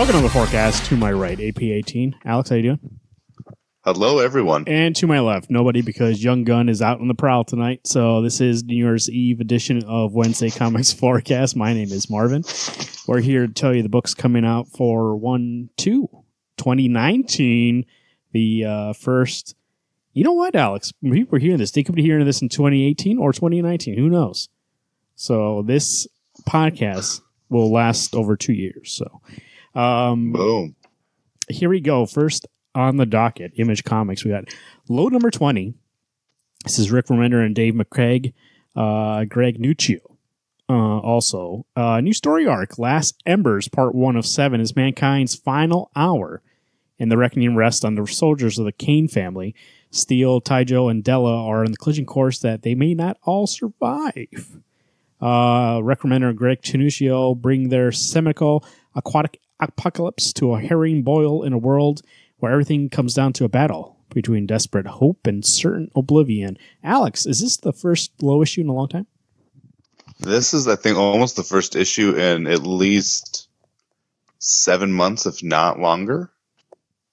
Welcome to the forecast. To my right, AP18. Alex, how you doing? Hello, everyone. And to my left, nobody, because Young Gun is out on the prowl tonight. So this is New Year's Eve edition of Wednesday Comics Forecast. My name is Marvin. We're here to tell you the book's coming out for 1/2/2019. The first... You know what, Alex? When people are hearing this, they could be hearing this in 2018 or 2019. Who knows? So this podcast will last over 2 years. So, boom. Here we go. First on the docket, Image Comics. We got load number 20. This is Rick Remender and Dave McCraig. Greg Nuccio. Also, new story arc. Last Embers, part 1 of 7, is mankind's final hour, and the reckoning rests on the soldiers of the Kane family. Steel, Taijo, and Della are in the collision course that they may not all survive. Recomender and Greg Nuccio bring their semical aquatic apocalypse to a herring boil in a world where everything comes down to a battle between desperate hope and certain oblivion. Alex, is this the first low issue in a long time? This is, I think, almost the first issue in at least 7 months, if not longer.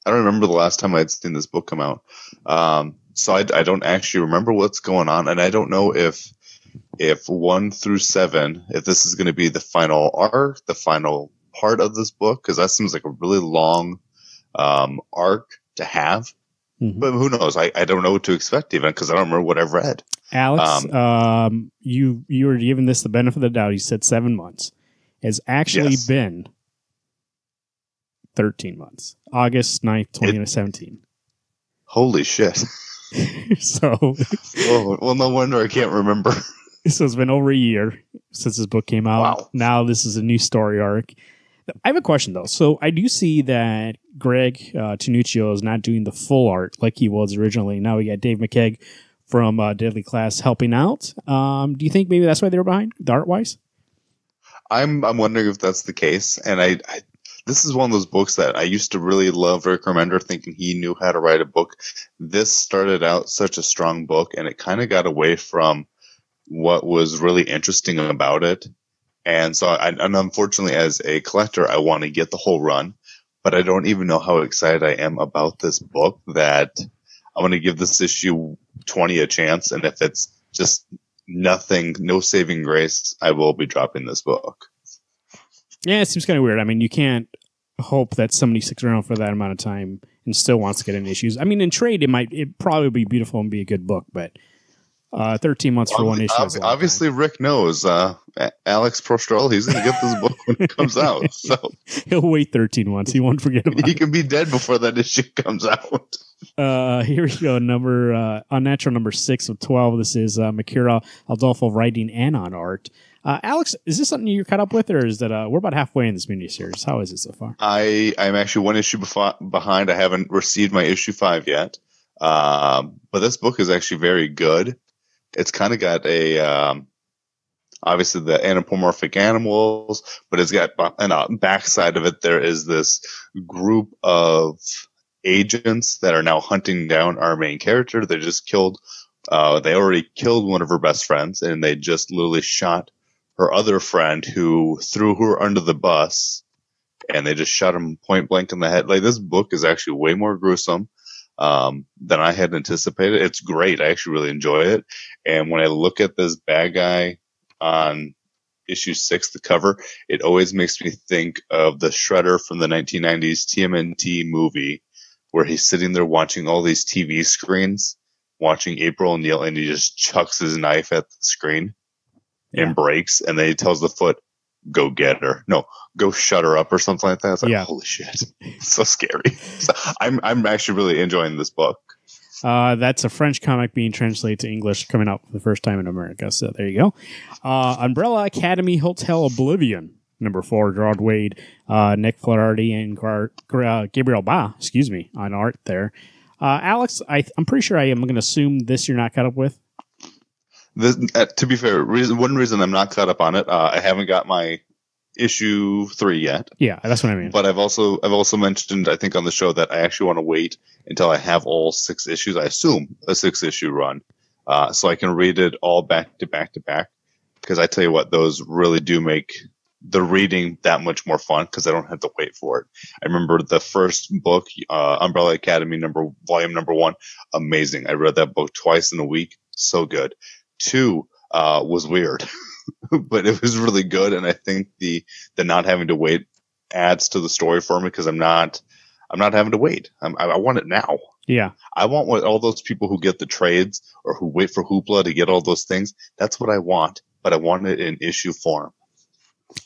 I don't remember the last time I'd seen this book come out. So I don't actually remember what's going on, and I don't know if 1 through 7, if this is going to be the final arc, the final part of this book, because that seems like a really long arc to have. Mm-hmm. But who knows? I don't know what to expect even, because I don't remember what I've read. Alex, you were giving this the benefit of the doubt. You said 7 months. It's actually been 13 months. August 9th, 2017. Holy shit. So. well, no wonder I can't remember. So it's been over a year since this book came out. Wow. Now this is a new story arc. I have a question, though. So I do see that Greg Nuccio is not doing the full art like he was originally. Now we got Dave McCaig from Deadly Class helping out. Do you think maybe that's why they were behind, the art-wise? I'm wondering if that's the case. And I this is one of those books that I used to really love Rick Remender, thinking he knew how to write a book. This started out such a strong book, and it kind of got away from what was really interesting about it. And so, and unfortunately, as a collector, I want to get the whole run, but I don't even know how excited I am about this book that I'm going to give this issue 20 a chance. And if it's just nothing, no saving grace, I will be dropping this book. Yeah, it seems kind of weird. I mean, you can't hope that somebody sticks around for that amount of time and still wants to get into issues. I mean, in trade, it probably be beautiful and be a good book, but 13 months for one issue. Obviously, Rick knows Alex Prostrel. He's going to get this book when it comes out. So he'll wait 13 months. He won't forget about it. He can be dead before that issue comes out. Here we go. Unnatural number 6 of 12. This is Makira Aldolfo writing and on art. Alex, is this something you're caught up with, or is that we're about halfway in this miniseries? How is it so far? I'm actually one issue behind. I haven't received my issue 5 yet, but this book is actually very good. It's kind of got obviously the anthropomorphic animals, but it's got on the backside of it there is this group of agents that are now hunting down our main character. They just killed. They already killed one of her best friends, and they just literally shot her other friend, who threw her under the bus, and they just shot him point blank in the head. Like, this book is actually way more gruesome than I had anticipated. It's great. I actually really enjoy it. And when I look at this bad guy on issue 6, the cover, it always makes me think of the Shredder from the 1990s TMNT movie, where he's sitting there watching all these TV screens, watching April O'Neil, and he just chucks his knife at the screen. And breaks, and then he tells the foot, "Go get her." No, go shut her up, or something like that. It's like, holy shit, it's so scary. So I'm actually really enjoying this book. That's a French comic being translated to English, coming out for the first time in America. So there you go. Umbrella Academy Hotel Oblivion, number 4, Gerard Wade, Nick Flaherty, and Gabriel Ba, on art there. Alex, I'm pretty sure I am going to assume this you're not caught up with. This, to be fair, one reason I'm not caught up on it, I haven't got my issue 3 yet. Yeah, that's what I mean. But I've also mentioned, I think, on the show that I actually want to wait until I have all 6 issues. I assume a 6-issue run, so I can read it all back to back to back. Because I tell you what, those really do make the reading that much more fun because I don't have to wait for it. I remember the first book, Umbrella Academy volume number 1, amazing. I read that book twice in a week. So good. 2 was weird, but it was really good. And I think the not having to wait adds to the story for me because I'm not having to wait. I want it now. Yeah. I want what all those people who get the trades or who wait for Hoopla to get all those things. That's what I want, but I want it in issue form.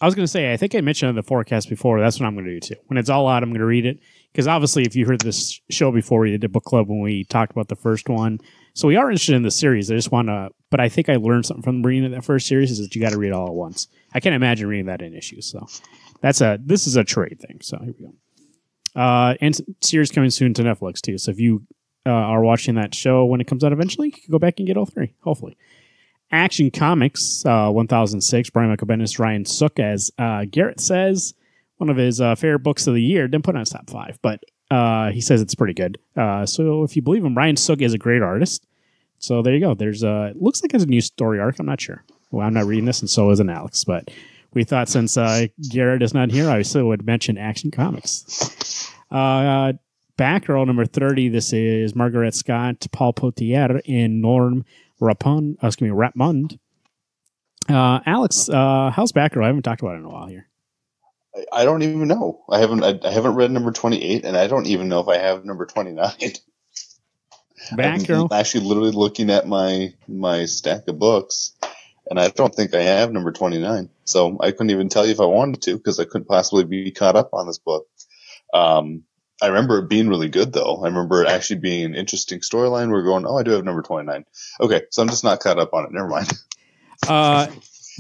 I was going to say, I think I mentioned in the forecast before, that's what I'm going to do too. When it's all out, I'm going to read it. Because obviously, if you heard this show before, we did a book club when we talked about the first one. So we are interested in the series. I just want to, but I think I learned something from reading that first series is that you got to read it all at once. I can't imagine reading that in issues. So this is a trade thing. So here we go. And series coming soon to Netflix too. So if you are watching that show when it comes out eventually, you can go back and get all 3, hopefully. Action Comics 1006, Brian Michael Bendis, Ryan Sook, as Garrett says, one of his favorite books of the year. Didn't put it on his top 5, but he says it's pretty good. So if you believe him, Ryan Sook is a great artist. So there you go. There's it looks like it's a new story arc. I'm not sure. Well, I'm not reading this, and so isn't Alex. But we thought since Garrett is not here, I still would mention Action Comics. Batgirl number 30. This is Margaret Scott, Paul Potier, and Norm Rapmund. Alex, how's Batgirl? I haven't talked about it in a while here. I don't even know. I haven't read number 28, and I don't even know if I have number 29. Batgirl. I'm actually literally looking at my stack of books, and I don't think I have number 29. So I couldn't even tell you if I wanted to because I couldn't possibly be caught up on this book. I remember it being really good, though. I remember it actually being an interesting storyline. We're going, I do have number 29. Okay, so I'm just not caught up on it. Never mind.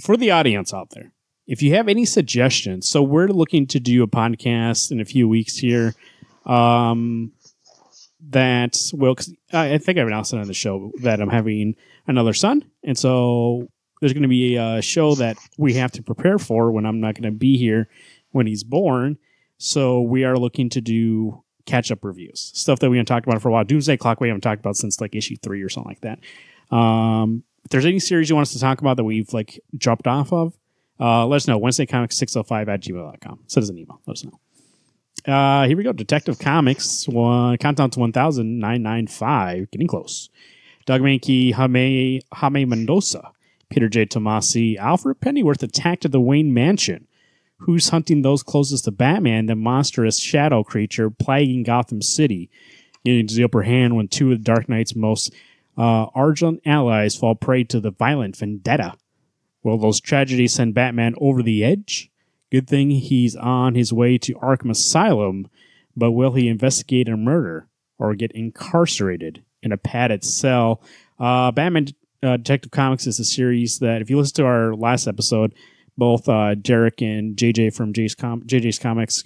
For the audience out there, if you have any suggestions, so we're looking to do a podcast in a few weeks here. I think I've announced it on the show that I'm having another son, and so there's going to be a show that we have to prepare for when I'm not going to be here when he's born. So we are looking to do catch-up reviews, stuff that we haven't talked about for a while. Doomsday Clock we haven't talked about since like issue 3 or something like that. If there's any series you want us to talk about that we've like dropped off of, let us know. WednesdayComics605@gmail.com. Send us an email. Let us know. Here we go. Detective Comics, Countdown to 1,995. Getting close. Doug Mankey, Jaime Mendoza, Peter J. Tomasi, Alfred Pennyworth attacked at the Wayne Mansion. Who's hunting those closest to Batman, the monstrous shadow creature plaguing Gotham City, getting to the upper hand when 2 of the Dark Knight's most ardent allies fall prey to the violent vendetta. Will those tragedies send Batman over the edge? Good thing he's on his way to Arkham Asylum, but will he investigate a murder or get incarcerated in a padded cell? Batman Detective Comics is a series that, if you listen to our last episode, both Derek and JJ from JJ's Comics,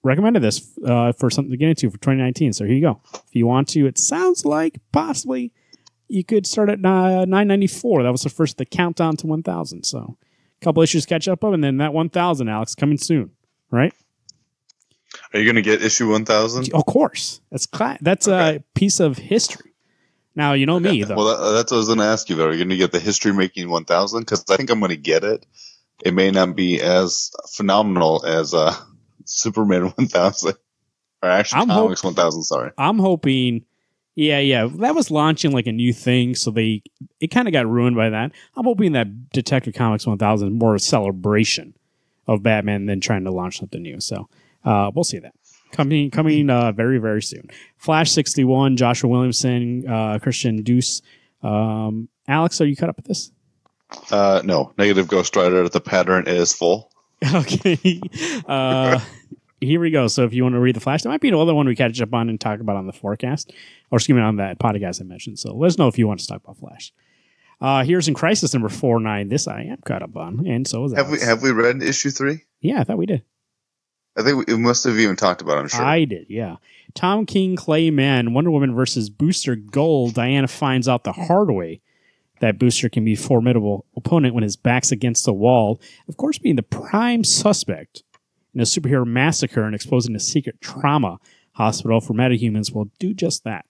recommended this for something to get into for 2019. So here you go. If you want to, it sounds like possibly you could start at 994. That was the first, the countdown to 1,000. So a couple issues catch up of, and then that 1,000, Alex, coming soon, right? Are you going to get issue 1,000? Of course. That's okay. A piece of history. Now, you know me, though. Well, that's what I was going to ask you, though. Are you going to get the history-making 1,000? Because I think I'm going to get it. It may not be as phenomenal as Superman 1,000. Or actually, Comics 1,000, sorry. I'm hoping... Yeah. That was launching like a new thing, so it kind of got ruined by that. I'm hoping that Detective Comics 1,000 is more a celebration of Batman than trying to launch something new. So we'll see that. Coming very, very soon. Flash 61, Joshua Williamson, Christian Deuce. Alex, are you caught up with this? No. Negative Ghost Rider. The pattern is full. Okay. Here we go. So if you want to read the Flash, there might be another one we catch up on and talk about on the forecast. Or excuse me, on that podcast I mentioned. So let us know if you want to talk about Flash. Here's in Crisis number 49. This I am caught up on. And so is Alex. Have we read issue 3? Yeah, I thought we did. I think we must have even talked about it, I'm sure. I did, yeah. Tom King, Clay Mann, Wonder Woman versus Booster Gold. Diana finds out the hard way that Booster can be a formidable opponent when his back's against the wall. Of course, being the prime suspect in a superhero massacre and exposing a secret trauma hospital for metahumans will do just that.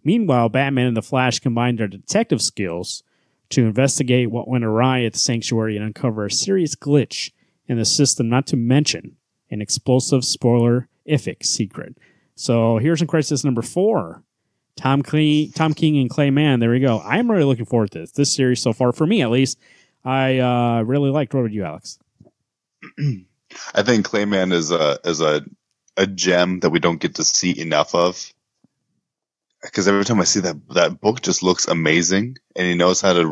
Meanwhile, Batman and the Flash combine their detective skills to investigate what went awry at the sanctuary and uncover a serious glitch in the system, not to mention an explosive spoilerific secret. So here's in Crisis number 4. Tom King and Clay Mann. There we go. I'm really looking forward to this series so far. For me, at least, I really liked. What about you, Alex? I think Clayman is a gem that we don't get to see enough of. Because every time I see that book just looks amazing, and he knows how to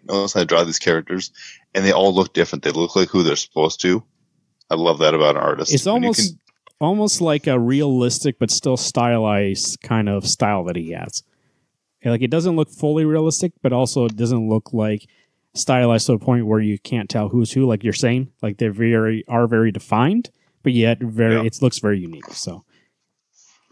knows how to draw these characters, and they all look different. They look like who they're supposed to. I love that about an artist. It's almost like a realistic but still stylized kind of style that he has. Like, it doesn't look fully realistic, but also it doesn't look like stylized to a point where you can't tell who's who, like you're saying. Like, they are very defined, but yet it looks very unique. So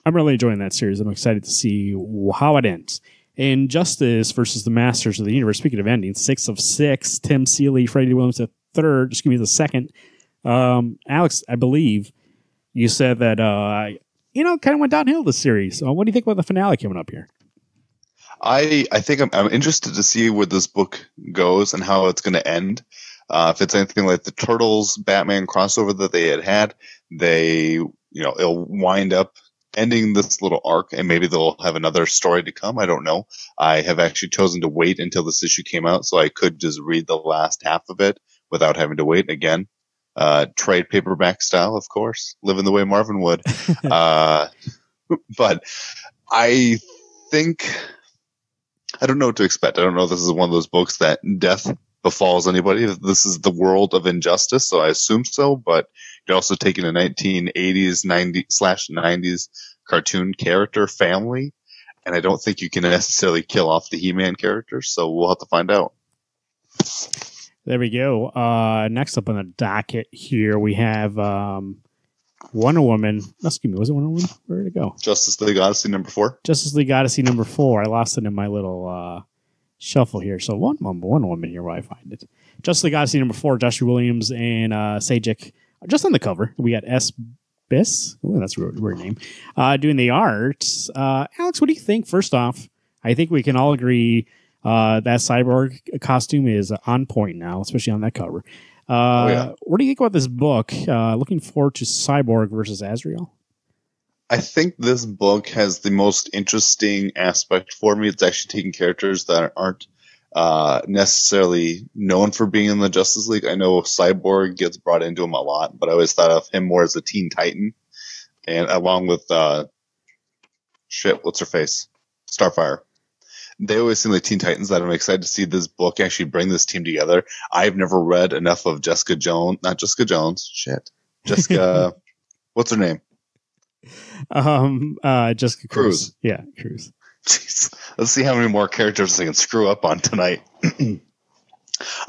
I'm really enjoying that series. I'm excited to see how it ends. Injustice versus the Masters of the Universe. Speaking of endings, 6 of 6. Tim Seeley, Freddie Williams the third. Just give me the second. Alex, I believe you said that kind of went downhill this series. So what do you think about the finale coming up here? I think I'm interested to see where this book goes and how it's going to end. If it's anything like the Turtles Batman crossover that they had, it'll wind up ending this little arc, and maybe they'll have another story to come. I don't know. I have actually chosen to wait until this issue came out, so I could just read the last half of it without having to wait again. Trade paperback style, of course, living the way Marvin would. But I think I don't know what to expect. I don't know if this is one of those books that death befalls anybody. This is the world of injustice, so I assume so. But you're also taking a 1980s, 90s cartoon character family, and I don't think you can necessarily kill off the He-Man character. So we'll have to find out. There we go. Next up on the docket here, we have Wonder Woman. Excuse me, was it Wonder Woman? Where did it go? Justice League Odyssey number 4. Justice League Odyssey number 4. I lost it in my little shuffle here. So Wonder Woman here where I find it. Justice League Odyssey number 4, Joshua Williams and Sajik. Just on the cover, we got S. Biss. Oh, that's a weird name. Doing the art. Alex, what do you think? First off, I think we can all agree that Cyborg costume is on point now, especially on that cover. What do you think about this book? Looking forward to Cyborg versus Azrael. I think this book has the most interesting aspect for me. It's actually taking characters that aren't necessarily known for being in the Justice League. I know Cyborg gets brought into him a lot, but I always thought of him more as a Teen Titan. And along with, what's her face? Starfire. They always seem like Teen Titans that I'm excited to see this book actually bring this team together. I've never read enough of Jessica, what's her name? Jessica Cruz. Yeah, Cruz. Jeez. Let's see how many more characters I can screw up on tonight.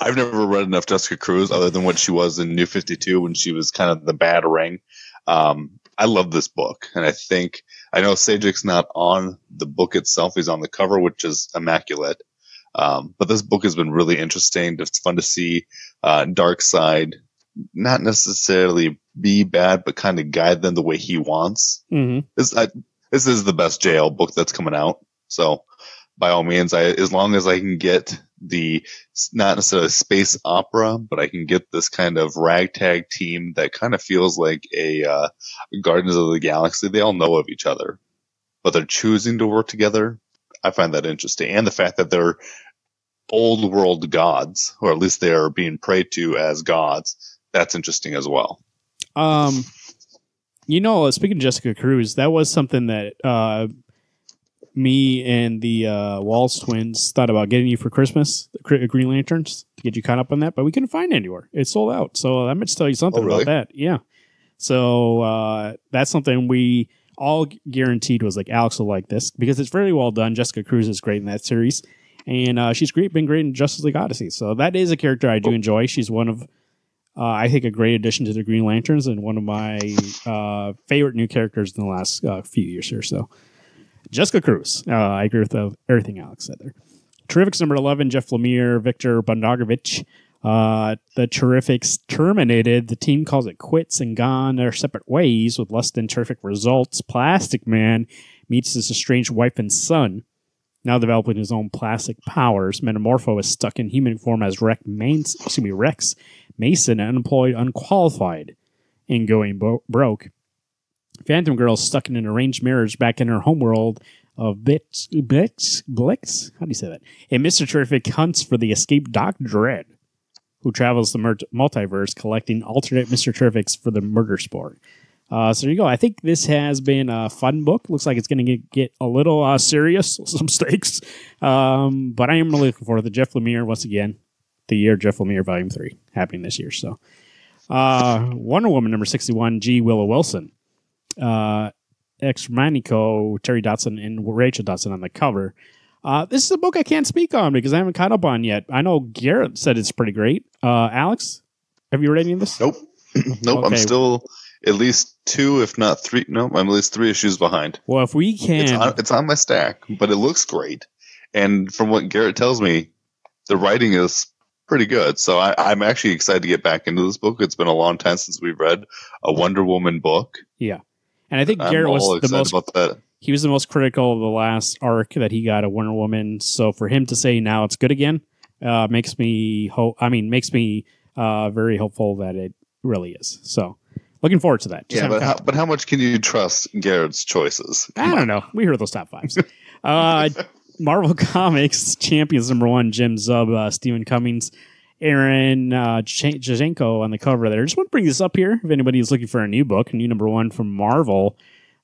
I've never read enough Jessica Cruz other than what she was in New 52 when she was kind of the bad ring. I love this book, and I know Sajik's not on the book itself. He's on the cover, which is immaculate. But this book has been really interesting. It's fun to see Darkseid not necessarily be bad, but kind of guide them the way he wants. Mm-hmm. This is the best JL book that's coming out. So by all means, as long as I can get the not necessarily space opera, but I can get this kind of ragtag team that kind of feels like a Guardians of the Galaxy. They all know of each other, but they're choosing to work together. I find that interesting. And the fact that they're old world gods, or at least they are being prayed to as gods. That's interesting as well. Speaking of Jessica Cruz, that was something that me and the Walls twins thought about getting you for Christmas, the Green Lanterns, to get you caught up on that, but we couldn't find it anywhere. It's sold out. So that might tell you something about that. Yeah. So that's something we all guaranteed was like, Alex will like this because it's very well done. Jessica Cruz is great in that series. And she's been great in Justice League Odyssey. So that is a character I do enjoy. She's one of, I think, a great addition to the Green Lanterns and one of my favorite new characters in the last few years or so. Jessica Cruz. I agree with everything Alex said there. Terrifics number 11, Jeff Lemire, Victor Bondagovich. The Terrifics terminated. The team calls it quits and gone their separate ways with less than terrific results. Plastic Man meets his estranged wife and son. Now developing his own plastic powers, Metamorpho is stuck in human form as Rex Mason, unemployed, unqualified, and going broke. Phantom Girl is stuck in an arranged marriage back in her homeworld of Blix? How do you say that? And Mr. Terrific hunts for the escaped Doc Dredd, who travels the multiverse collecting alternate Mr. Terrifics for the murder sport. So there you go. I think this has been a fun book. Looks like it's going to get a little serious, some stakes. But I am really looking forward to Jeff Lemire once again. The year Jeff Lemire Volume 3 happening this year. So Wonder Woman number 61, G. Willow Wilson. Ex Manico, Terry Dotson, and Rachel Dotson on the cover. This is a book I can't speak on because I haven't caught up on yet. I know Garrett said it's pretty great. Alex, have you read any of this? Nope. Nope. Okay. I'm still at least 2, if not 3. No, I'm at least 3 issues behind. Well, if we can... It's on my stack, but it looks great. And from what Garrett tells me, the writing is pretty good. So I'm actually excited to get back into this book. It's been a long time since we've read a Wonder Woman book. Yeah. And I think Garrett was the most... about that. He was the most critical of the last arc that he got of Wonder Woman. So for him to say now it's good again makes me very hopeful that it really is. So looking forward to that. But how much can you trust Garrett's choices? I don't know. We heard those top 5s. Marvel Comics Champions #1, Jim Zub, Stephen Cummings, Aaron Jajenko on the cover there. I just want to bring this up here if anybody is looking for a new book, a new #1 from Marvel.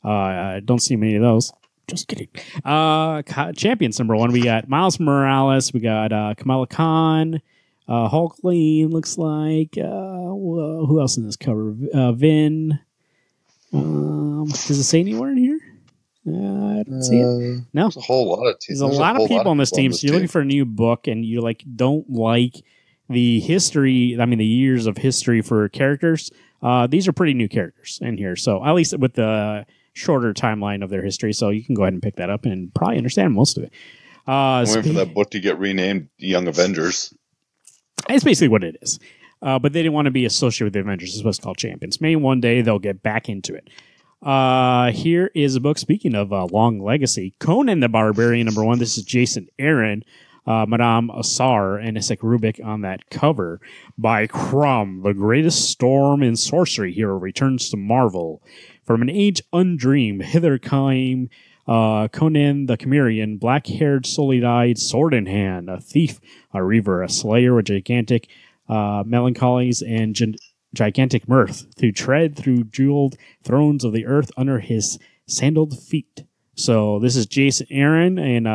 I don't see many of those. Just kidding. Champions #1, we got Miles Morales, we got Kamala Khan, Hulk Lane, looks like. Who else in this cover? Vin. Does it say anywhere in here? I don't see it. No. There's a whole lot of teams. There's a lot of people on this team. So you're looking for a new book and you don't like the history, the years of history for characters. These are pretty new characters in here. So at least with the shorter timeline of their history. So you can go ahead and pick that up and probably understand most of it. I'm waiting for that book to get renamed Young Avengers. It's basically what it is. But they didn't want to be associated with the Avengers. It's what's called Champions. Maybe one day they'll get back into it. Here is a book, speaking of long legacy, Conan the Barbarian #1. This is Jason Aaron, Madame Assar, and Isaac Rubik on that cover. By Crumb, the greatest storm in sorcery hero returns to Marvel. From an age undreamed, hither came Conan the Cimmerian, black-haired, solid-eyed, sword in hand, a thief, a reaver, a slayer with gigantic melancholies and gigantic mirth, to tread through jeweled thrones of the earth under his sandaled feet. So this is Jason Aaron and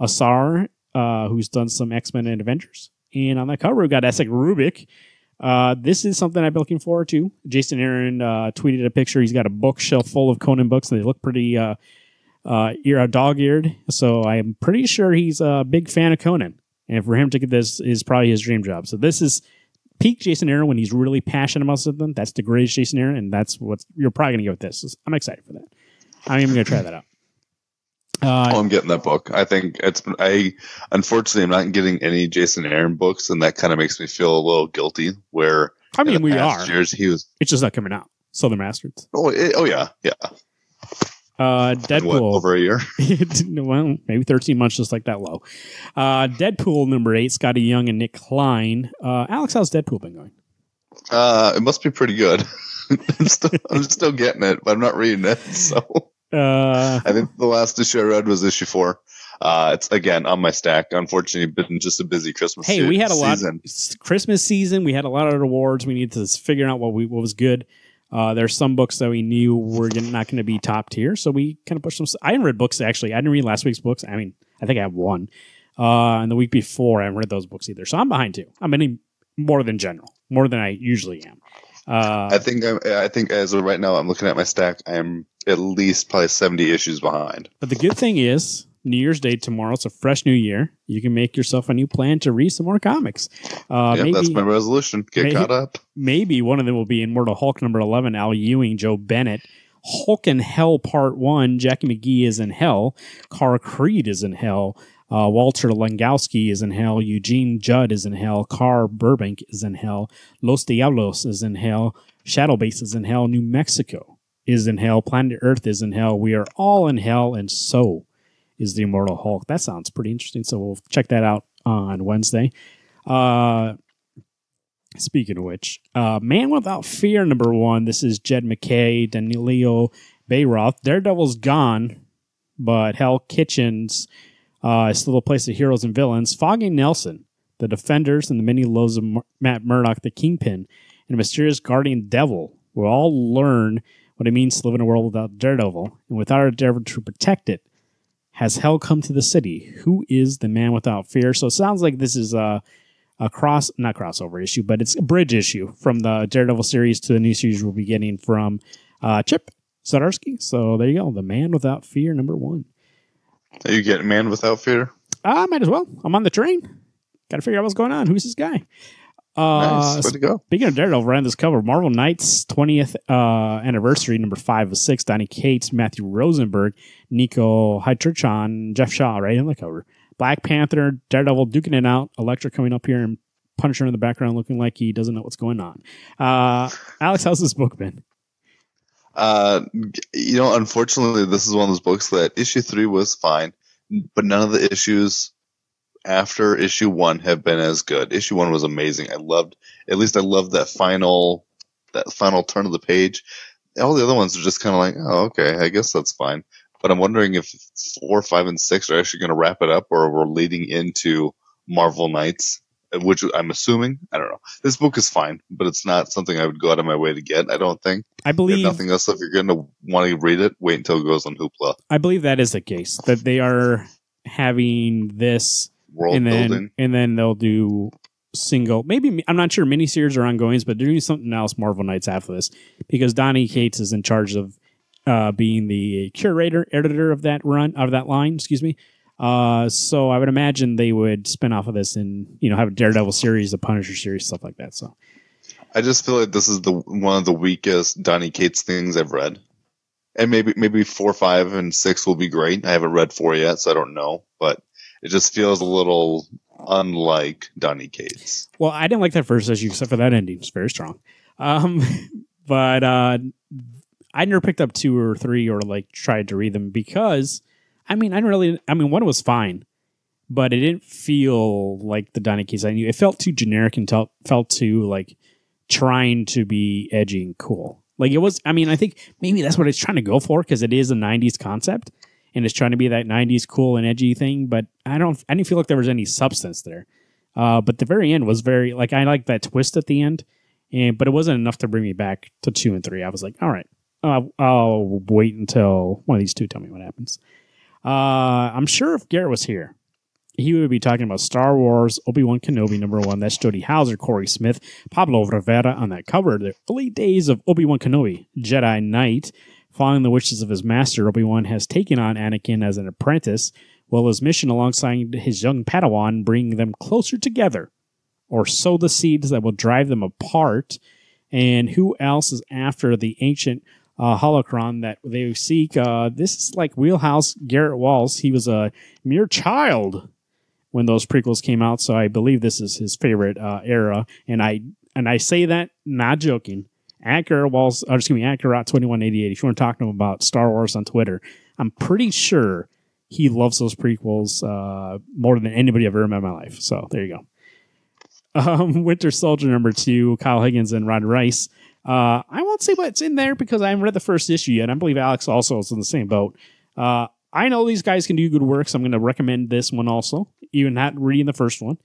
Assar, who's done some X-Men and Avengers. And on that cover, we've got Isaac Rubik. This is something I've been looking forward to. Jason Aaron tweeted a picture. He's got a bookshelf full of Conan books, and they look pretty dog-eared. So I'm pretty sure he's a big fan of Conan. And for him to get this is probably his dream job. So this is peak Jason Aaron when he's really passionate about something. That's the greatest Jason Aaron, and that's what you're probably going to get with this. I'm excited for that. I'm even going to try that out. I'm getting that book. I think unfortunately, I'm not getting any Jason Aaron books, and that kind of makes me feel a little guilty. Where we are. Years, it's just not coming out. Southern Bastards. Oh yeah. Deadpool. What, over a year? Well, maybe 13 months, just like that low. Deadpool #8, Scotty Young and Nick Klein. Alex, how's Deadpool been going? It must be pretty good. I'm still getting it, but I'm not reading it. So I think the last issue I read was issue 4. It's again on my stack. Unfortunately, been just a busy Christmas. Hey, we had a lot Christmas season. We had a lot of awards. We needed to figure out what was good. There's some books that we knew were not going to be top tier, so we kind of pushed them. I haven't read books, actually. I didn't read last week's books. I think I have one. And the week before, I haven't read those books either. So I'm behind too. I'm in more than I usually am. I think as of right now, I'm looking at my stack. I am at least probably 70 issues behind. But the good thing is, New Year's Day tomorrow. It's a fresh new year. You can make yourself a new plan to read some more comics. That's my resolution. Get caught up. Maybe one of them will be Immortal Hulk #11, Al Ewing, Joe Bennett. Hulk in Hell Part 1, Jackie McGee is in hell. Cara Creed is in hell. Walter Langowski is in hell. Eugene Judd is in hell. Carr Burbank is in hell. Los Diablos is in hell. Shadowbase is in hell. New Mexico is in hell. Planet Earth is in hell. We are all in hell, and so is the Immortal Hulk. That sounds pretty interesting. So we'll check that out on Wednesday. Speaking of which, Man Without Fear, number 1. This is Jed McKay, Danilo Bayroth. Daredevil's gone, but Hell Kitchens is still a place of heroes and villains. Foggy Nelson, the Defenders, and the many loaves of Matt Murdock, the Kingpin, and a mysterious guardian devil will all learn what it means to live in a world without Daredevil, and without a Daredevil to protect it. Has hell come to the city? Who is the Man Without Fear? So it sounds like this is not crossover issue, but it's a bridge issue from the Daredevil series to the new series we'll be getting from Chip Zdarsky. So there you go. The Man Without Fear, number 1. Are you getting Man Without Fear? Might as well. I'm on the train. Got to figure out what's going on. Who's this guy? Nice. Way to go. Speaking of Daredevil, ran this cover. Marvel Knights 20th anniversary, number 5 of 6. Donnie Cates, Matthew Rosenberg, Nico Heitrichan, Jeff Shaw, right on the cover. Black Panther, Daredevil duking it out. Elektra coming up here and Punisher in the background looking like he doesn't know what's going on. Alex, how's this book been? Unfortunately, this is one of those books that issue 3 was fine, but none of the issues after issue 1 have been as good. Issue 1 was amazing. I loved that final turn of the page. All the other ones are just kind of like, oh, okay, I guess that's fine. But I'm wondering if 4, 5, and 6 are actually going to wrap it up, or we're leading into Marvel Knights, which I'm assuming. I don't know. This book is fine, but it's not something I would go out of my way to get, I don't think. I believe if nothing else, if you're going to want to read it, wait until it goes on Hoopla. I believe that is the case, that they are having this world building, and then they'll do single, maybe, I'm not sure, miniseries or ongoings, but they're doing something else, Marvel Knights, after this, because Donnie Cates is in charge of being the curator, editor of that line, excuse me. So I would imagine they would spin off of this and, have a Daredevil series, a Punisher series, stuff like that. So I just feel like this is one of the weakest Donnie Cates things I've read. And maybe 4, 5, and 6 will be great. I haven't read 4 yet, so I don't know, but it just feels a little unlike Donnie Cates. Well, I didn't like that first issue except for that ending. It's very strong. But I never picked up 2 or 3 or tried to read them because, one was fine, but it didn't feel like the Donnie Cates I knew. It felt too generic and felt too trying to be edgy and cool. It was, I think maybe that's what it's trying to go for because it is a 90s concept and it's trying to be that 90s cool and edgy thing, but I didn't feel like there was any substance there. But the very end was very, I liked that twist at the end, but it wasn't enough to bring me back to 2 and 3. I was like, all right. I'll wait until one of these two tell me what happens. I'm sure if Garrett was here, he would be talking about Star Wars, Obi-Wan Kenobi, number 1. That's Jody Hauser, Corey Smith, Pablo Rivera on that cover. The early days of Obi-Wan Kenobi, Jedi Knight. Following the wishes of his master, Obi-Wan has taken on Anakin as an apprentice, while his mission alongside his young Padawan bring them closer together, or sow the seeds that will drive them apart. And who else is after the ancient holocron that they seek? This is like wheelhouse Garrett Walls. He was a mere child when those prequels came out, so I believe this is his favorite era. And I say that not joking. At Garrett2188. If you want to talk to him about Star Wars on Twitter, I'm pretty sure he loves those prequels more than anybody I've ever met in my life. So there you go. Winter Soldier number 2, Kyle Higgins and Rod Rice. I won't say what's in there because I haven't read the first issue yet. I believe Alex also is in the same boat. I know these guys can do good work, so I'm going to recommend this one also, even not reading the first one.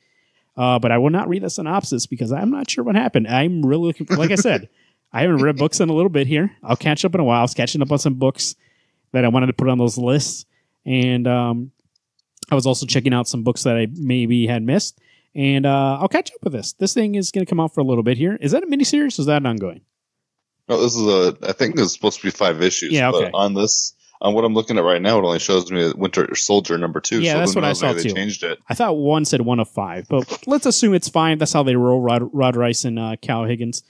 But I will not read the synopsis because I'm not sure what happened. I'm really looking, like I said, I haven't read books in a little bit here. I'll catch up in a while. I was catching up on some books that I wanted to put on those lists. And I was also checking out some books that I maybe had missed. And I'll catch up with this. This thing is going to come out for a little bit here. Is that a miniseries or is that ongoing? No, this is I think it's supposed to be 5 issues. Yeah, okay. But on what I'm looking at right now, it only shows me Winter Soldier number 2. Yeah, so that's what I saw they too. Changed it. I thought one said 1 of 5, but let's assume it's 5. That's how they roll. Rod Rice and Cal Higgins.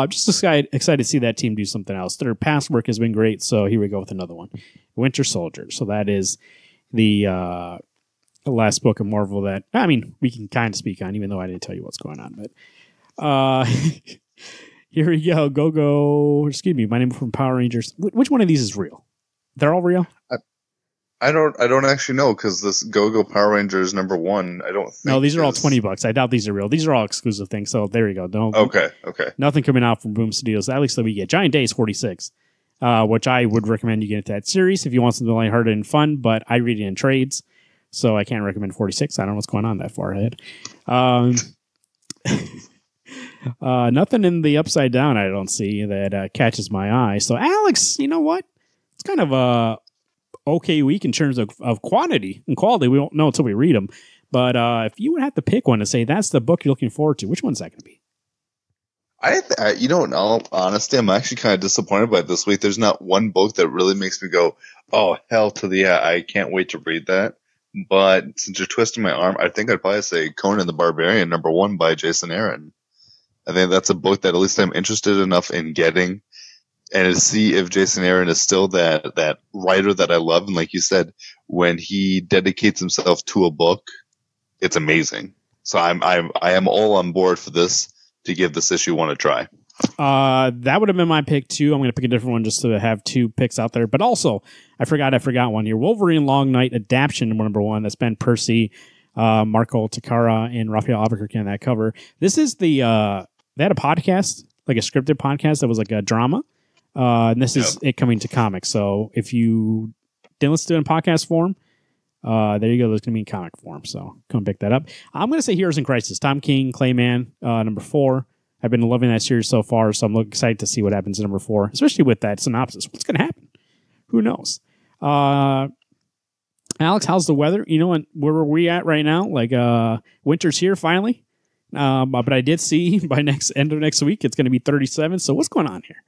Just excited to see that team do something else. Their past work has been great, so here we go with another one. Winter Soldier. So that is the last book of Marvel that, we can kind of speak on, even though I didn't tell you what's going on. But here we go. Go. Excuse me. My name from Power Rangers. Which one of these is real? They're all real? I don't actually know because this Go-Go Power Rangers #1. I don't think. No, these are all $20. I doubt these are real. These are all exclusive things. So there you go. Okay. Nothing coming out from Boom Studios. At least that we get. Giant Days 46, which I would recommend you get into that series if you want something lighthearted and fun. But I read it in trades, so I can't recommend 46. I don't know what's going on that far ahead. Nothing in the Upside Down I don't see that catches my eye. So Alex, you know what? It's kind of a okay week in terms of quantity and quality. We won't know until we read them. But if you would have to pick one to say that's the book you're looking forward to, which one's that going to be? In all honesty, I'm actually kind of disappointed by this week. There's not one book that really makes me go, oh, hell to the yeah, I can't wait to read that. But since you're twisting my arm, I think I'd probably say Conan the Barbarian #1 by Jason Aaron. I think that's a book that at least I'm interested enough in getting, and to see if Jason Aaron is still that writer that I love. And like you said, when he dedicates himself to a book, it's amazing. So I am all on board for this to give this issue one a try. That would have been my pick too. I'm going to pick a different one just to have two picks out there. But also, I forgot one here. Wolverine Long Night Adaption #1. That's Ben Percy, Marco Takara, and Raphael Albuquerque on that cover. This is they had a podcast, like a scripted podcast that was like a drama. And this is it coming to comics. So if you didn't listen to it in podcast form, there you go. There's going to be in comic form. So come pick that up. I'm going to say Heroes in Crisis. Tom King, Clayman, #4. I've been loving that series so far, so I'm excited to see what happens in #4, especially with that synopsis. What's going to happen? Who knows? Alex, how's the weather? You know, where are we at right now? Like, winter's here finally. But I did see by end of next week, it's going to be 37. So what's going on here?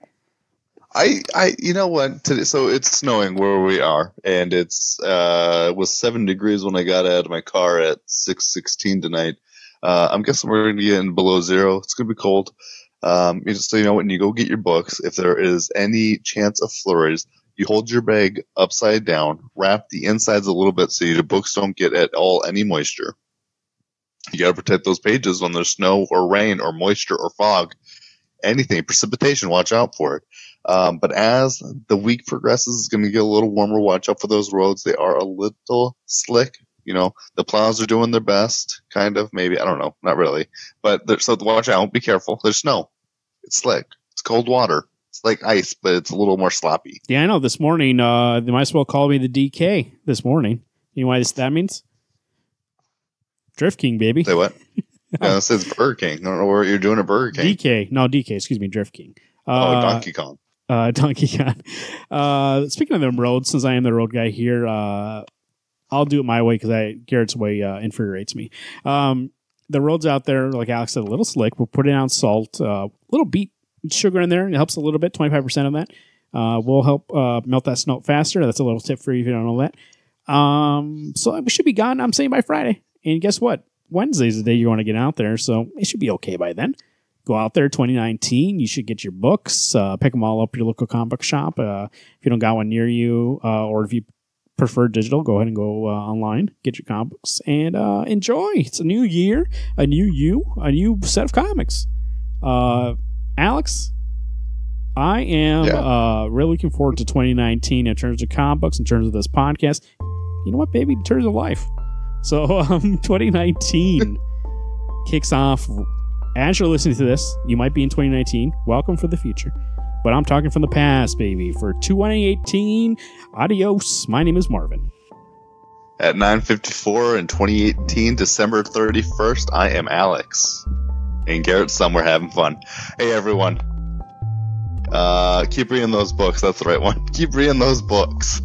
You know what? So it's snowing where we are, and it was 7 degrees when I got out of my car at 6:16 tonight. I'm guessing we're going to get in below zero. It's going to be cold. So you know, when you go get your books, if there is any chance of flurries, you hold your bag upside down, wrap the insides a little bit so your books don't get at all any moisture. You got to protect those pages when there's snow or rain or moisture or fog, anything, precipitation. Watch out for it. But as the week progresses, it's going to get a little warmer. Watch out for those roads. They are a little slick. You know, the plows are doing their best, kind of, maybe. I don't know. Not really. But so watch out. Be careful. There's snow. It's slick. It's cold water. It's like ice, but it's a little more sloppy. Yeah, I know. This morning, they might as well call me the DK this morning. You know why that means? Drift King, baby. Say what? Yeah, it says Burger King. I don't know what you're doing at Burger King. DK, excuse me, Drift King. Donkey Kong. Donkey Kong. Speaking of them roads, since I am the road guy here, I'll do it my way because Garrett's way infuriates me. The roads out there, like Alex said, a little slick. We'll put it on salt, a little beet sugar in there, and it helps a little bit. 25% of that will help melt that snow faster. That's a little tip for you if you don't know that. So we should be gone, I'm saying, by Friday. And guess what? Wednesday's the day you want to get out there, so it should be okay by then. Go out there, 2019. You should get your books, pick them all up at your local comic book shop. If you don't got one near you, or if you prefer digital, go ahead and go online, get your comic books, and enjoy. It's a new year, a new set of comics. Alex, I am really looking forward to 2019 in terms of comic books, in terms of this podcast. You know what, baby? In terms of life. So 2019 kicks off. As you're listening to this, you might be in 2019. Welcome for the future. But I'm talking from the past, baby. For 2018, adios. My name is Marvin. At 9:54 in 2018, December 31st, I am Alex. And Garrett's somewhere having fun. Hey, everyone. Keep reading those books. That's the right one. Keep reading those books.